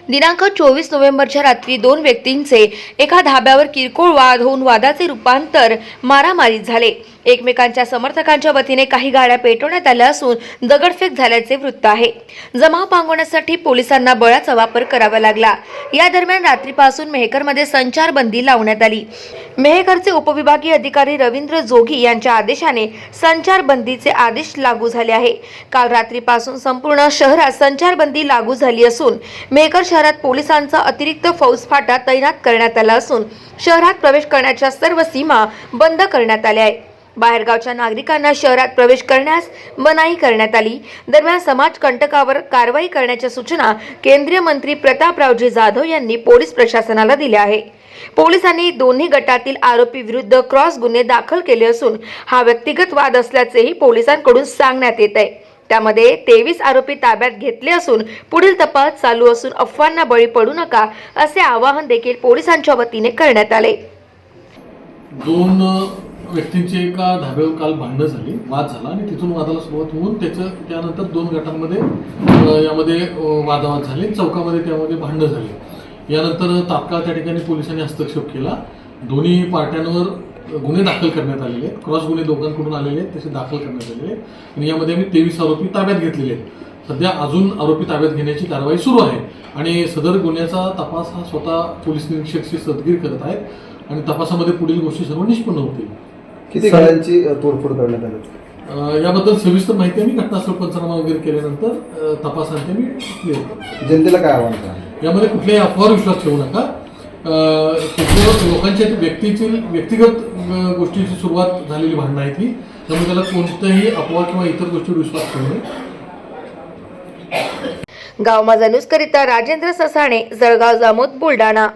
दिनांक 24 नोव्हेंबरच्या रात्री दोन व्यक्तींचे एका धाब्यावर किरकोळ वाद होऊन वादाचे रूपांतर मारामारीत झाले। एकमेकांच्या समर्थकांच्या वतीने काही गाड्या पेटवण्यात आल्या असून दगडफेक झाल्याचे वृत्त आहे। जमाव पांगवण्यासाठी पोलिसांना बळाचा वापर करावा लागला। या दरम्यान रात्रीपासून मेहकरमध्ये संचारबंदी लावण्यात आली। मेहकरचे उपविभागीय अधिकारी रवींद्र जोगी यांच्या आदेशाने संचारबंदीचे आदेश लागू झाले आहे। काल रात्रीपासून संपूर्ण शहरात संचारबंदी लागू झाली असून मेहकर शहरात पोलिसांचा अतिरिक्त फौजफाटा तैनात करण्यात आला असून शहरात प्रवेश करण्याच्या सर्व सीमा बंद करण्यात आल्या आहेत। बाहेरगावच्या नागरिकांना शहरात प्रवेश करण्यास मनाई करण्यात आली। दरम्यान समाज कंटकावर कारवाई करण्याच्या सूचना केंद्रीय मंत्री प्रतापरावजी जाधव यांनी पोलीस प्रशासनाला दिल्या आहे। पोलिसांनी दोन्ही गटातील आरोपी विरुद्ध क्रॉस गुन्हे दाखल केले असून हा व्यक्तिगत वाद असल्याचेही पोलिसांकडून सांगण्यात येत आहे। त्यामध्ये 23 आरोपी ताब्यात घेतले असून पुढील तपास चालू असून अफवांना बळी पडू नका असे आवाहन देखील पोलिसांच्या वतीने करण्यात आले। दोन व्यक्तींची एका धाब्यावर काल भांडणं झाली, वाद झाला आणि तिथून वादाला सुरुवात होऊन त्यानंतर दोन गटांमध्ये यामध्ये वादावाद झाले, चौकामध्ये त्यामध्ये भांडणं झाली। यानंतर तात्काळ त्या ठिकाणी पोलिसांनी हस्तक्षेप केला। दोन्ही पार्ट्यांवर गुन्हे दाखल करण्यात आलेले आहेत, क्रॉस गुन्हे दोघांकडून आलेले आहेत, तसे दाखल करण्यात आलेले आहेत आणि यामध्ये आम्ही 23 आरोपी ताब्यात घेतलेले आहेत। सध्या अजून आरोपी ताब्यात घेण्याची कारवाई सुरू आहे आणि सदर गुन्ह्याचा तपास हा स्वतः पोलीस निरीक्षक श्री सदगीर करत आहेत आणि तपासामध्ये पुढील गोष्टी सर्व निष्पन्न होतील। किती गाड्यांची तोडफोड करण्यात आली याबद्दल सविस्तर माहिती आम्ही घटनास्थळ पंचनामा वगैरे केल्यानंतर तपासांती आम्ही क्लिअर करतो। जनतेला काय आव्हान करा? यामध्ये कुठल्याही अफवावर विश्वास ठेवू नका। लोकांच्या व्यक्तिगत गोष्टीची सुरुवात झालेली भांडणं आहे ती, त्यामुळे त्याला कोणत्याही अफवा किंवा इतर गोष्टीवर विश्वास ठेवू नये। गाव माझा न्यूज करिता राजेंद्र ससाणे, जळगाव जामोद, बुलढाणा।